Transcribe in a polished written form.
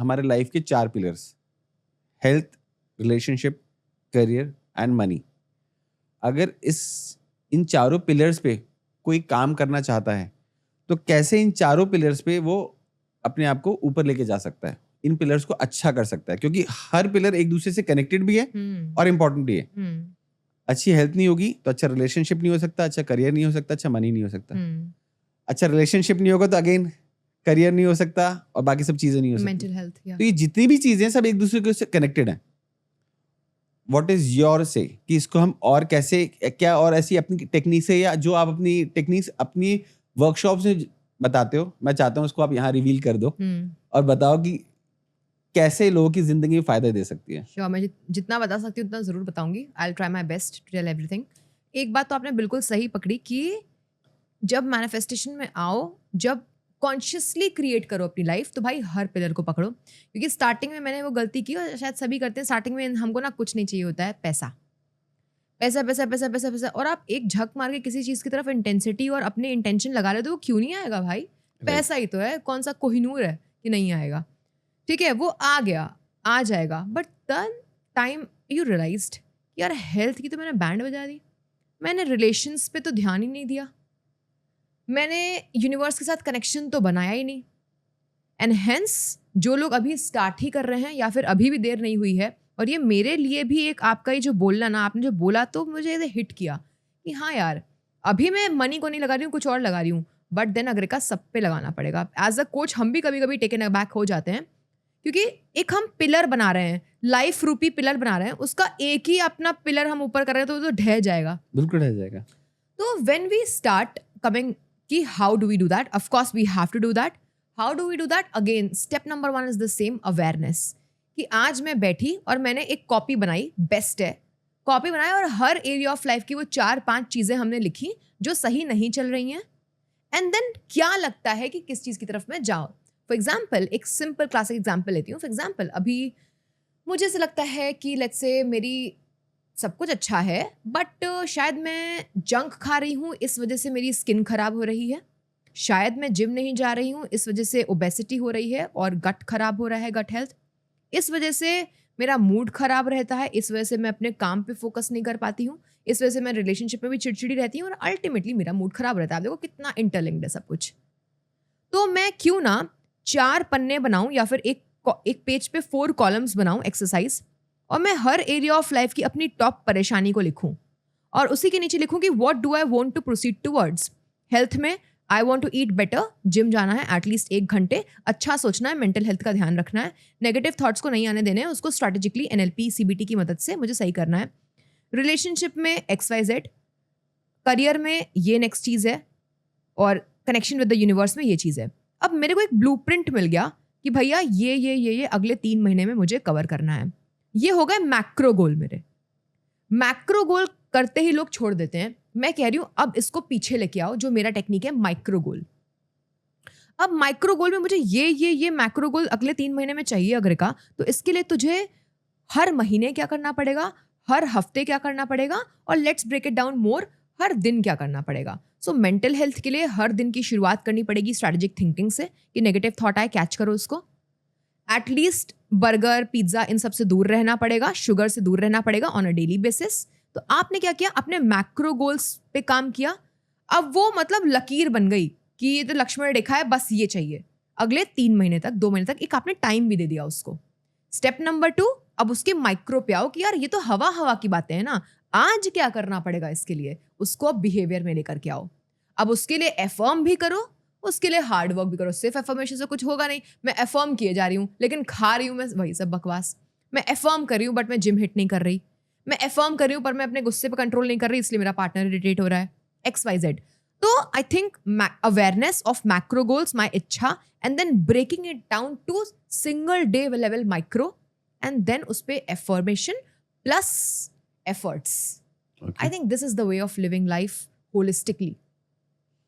हमारे लाइफ के 4 pillars, health, relationship, career and money. अगर इन चारों पिलर्स पे कोई काम करना चाहता है तो कैसे इन चारों पिलर्स पे वो अपने आप को ऊपर लेके जा सकता है, इन पिलर्स को अच्छा कर सकता है, क्योंकि हर पिलर एक दूसरे से कनेक्टेड भी है और इम्पोर्टेंट भी है। अच्छी हेल्थ नहीं होगी तो अच्छा रिलेशनशिप नहीं हो सकता, अच्छा करियर नहीं हो सकता, अच्छा मनी नहीं हो सकता। अच्छा रिलेशनशिप नहीं होगा तो अगेन करियर नहीं हो सकता और बाकी सब चीजें नहीं हो सकती। मेंटल हेल्थ, तो ये जितनी भी चीजें हैं सब एक दूसरे से कनेक्टेड हैं। व्हाट इज योर से कि इसको हम और कैसे, क्या और ऐसी अपनी टेक्निक से, या जो आप अपनी टेक्निक्स अपनी वर्कशॉप से बताते हो, मैं चाहता हूँ उसको आप यहाँ रिवील कर दो और बताओ कि कैसे लोगों की जिंदगी में फायदा दे सकती है। श्योर, मैं जितना बता सकती हूँ उतना जरूर बताऊंगी। I will try my best to tell everything. एक बात तो आपने बिल्कुल सही पकड़ी कि जब मैनिफेस्टेशन में आओ, जब कॉन्शियसली क्रिएट करो अपनी लाइफ, तो भाई हर पिलर को पकड़ो। क्योंकि स्टार्टिंग में मैंने वो गलती की और शायद सभी करते हैं, स्टार्टिंग में हमको ना कुछ नहीं चाहिए होता है, पैसा पैसा पैसा पैसा पैसा पैसा, और आप एक झक मार के किसी चीज़ की तरफ इंटेंसिटी और अपने इंटेंशन लगा रहे हो तो वो क्यों नहीं आएगा भाई? पैसा ही तो है, कौन सा कोहिनूर है कि नहीं आएगा? ठीक है, वो आ गया, आ जाएगा। But then time you realized यार हेल्थ की तो मैंने बैंड बजा दी, मैंने रिलेशंस पे तो ध्यान ही नहीं दिया, मैंने यूनिवर्स के साथ कनेक्शन तो बनाया ही नहीं। एंड हेंस जो लोग अभी स्टार्ट ही कर रहे हैं या फिर अभी भी देर नहीं हुई है, और ये मेरे लिए भी एक आपका ये जो बोलना ना, आपने जो बोला तो मुझे ये हिट किया कि हाँ यार, अभी मैं मनी को नहीं लगा रही हूँ, कुछ और लगा रही हूँ, बट देन अगर का सब पे लगाना पड़ेगा। एज अ कोच हम भी कभी कभी टेकन अबैक हो जाते हैं, क्योंकि एक हम पिलर बना रहे हैं, लाइफ रूपी पिलर बना रहे हैं, उसका एक ही अपना पिलर हम ऊपर कर रहे हैं तो वो तो ढह जाएगा, बिल्कुल ढह जाएगा। तो व्हेन वी स्टार्ट कमिंग कि how do we do that, of course we have to do that. How do we do that? Again step number 1 is the same, awareness. कि आज मैं बैठी और मैंने एक कॉपी बनाई, बेस्ट है, कॉपी बनाई और हर एरिया ऑफ लाइफ की वो 4-5 चीजें हमने लिखी जो सही नहीं चल रही हैं। एंड देन क्या लगता है कि किस चीज की तरफ मैं जाऊं। फॉर एग्जाम्पल, एक सिंपल क्लासिक एग्जाम्पल लेती हूँ। फॉर एग्जाम्पल, अभी मुझे ऐसा लगता है कि लेट्स से मेरी सब कुछ अच्छा है, बट शायद मैं जंक खा रही हूँ, इस वजह से मेरी स्किन खराब हो रही है। शायद मैं जिम नहीं जा रही हूँ, इस वजह से ओबेसिटी हो रही है और गट खराब हो रहा है, गट हेल्थ। इस वजह से मेरा मूड खराब रहता है, इस वजह से मैं अपने काम पे फोकस नहीं कर पाती हूँ, इस वजह से मैं रिलेशनशिप में भी चिड़चिड़ी रहती हूँ और अल्टीमेटली मेरा मूड खराब रहता है। आप देखो कितना इंटरलिंक्ड है सब कुछ। तो मैं क्यों ना 4 पन्ने बनाऊं या फिर एक पेज पे 4 कॉलम्स बनाऊं एक्सरसाइज, और मैं हर एरिया ऑफ लाइफ की अपनी टॉप परेशानी को लिखूं और उसी के नीचे लिखूं कि what do I want to proceed towards. Health में I want to eat better, gym जाना है एटलीस्ट 1 घंटे, अच्छा सोचना है, मेंटल हेल्थ का ध्यान रखना है, नेगेटिव थॉट्स को नहीं आने देने हैं, उसको स्ट्रैटेजिकली NLP CBT की मदद से मुझे सही करना है। रिलेशनशिप में XYZ, करियर में ये नेक्स्ट चीज़ है, और कनेक्शन विद द यूनिवर्स में ये चीज़ है। अब मेरे को एक ब्लूप्रिंट मिल गया कि भैया ये अगले 3 महीने में मुझे कवर करना है। ये हो गए मैक्रो गोल मेरे। मैक्रो गोल करते ही लोग छोड़ देते हैं। मैं कह रही हूं अब इसको पीछे लेके आओ, जो मेरा टेक्निक है माइक्रो गोल। अब माइक्रो गोल में मुझे ये मैक्रो गोल अगले 3 महीने में चाहिए अगर का, तो इसके लिए तुझे हर महीने क्या करना पड़ेगा, हर हफ्ते क्या करना पड़ेगा, और let's break it down more, हर दिन क्या करना पड़ेगा। सो मेंटल हेल्थ के लिए हर दिन की शुरुआत करनी पड़ेगी स्ट्रैटेजिक थिंकिंग से, कि नेगेटिव थॉट आए कैच करो उसको। एटलीस्ट बर्गर, पिज्जा, इन सब से दूर रहना पड़ेगा, शुगर से दूर रहना पड़ेगा ऑन अ डेली बेसिस। तो आपने क्या किया, अपने मैक्रो गोल्स पे काम किया। अब वो मतलब लकीर बन गई कि ये तो लक्ष्मण रेखा है, बस ये चाहिए अगले 3 महीने तक, 2 महीने तक। एक आपने टाइम भी दे दिया उसको। स्टेप नंबर 2, अब उसके माइक्रो पे आओ कि यार ये तो हवा की बातें हैं ना, आज क्या करना पड़ेगा इसके लिए, उसको अब बिहेवियर में लेकर के आओ। अब उसके लिए एफर्म भी करो, उसके लिए हार्ड वर्क भी करो। सिर्फ एफर्मेशन से कुछ होगा नहीं। मैं एफर्म किए जा रही हूँ लेकिन खा रही हूँ मैं वही सब बकवास। मैं एफर्म कर रही हूँ बट मैं जिम हिट नहीं कर रही। मैं एफर्म कर रही हूँ पर मैं अपने गुस्से पर कंट्रोल नहीं कर रही, इसलिए मेरा पार्टनर इरिटेट हो रहा है, XYZ। तो I think awareness of macro goals, my इच्छा, and then breaking it down to single day level micro, and then उस पर affirmation plus efforts. I think this is the way of living life holistically.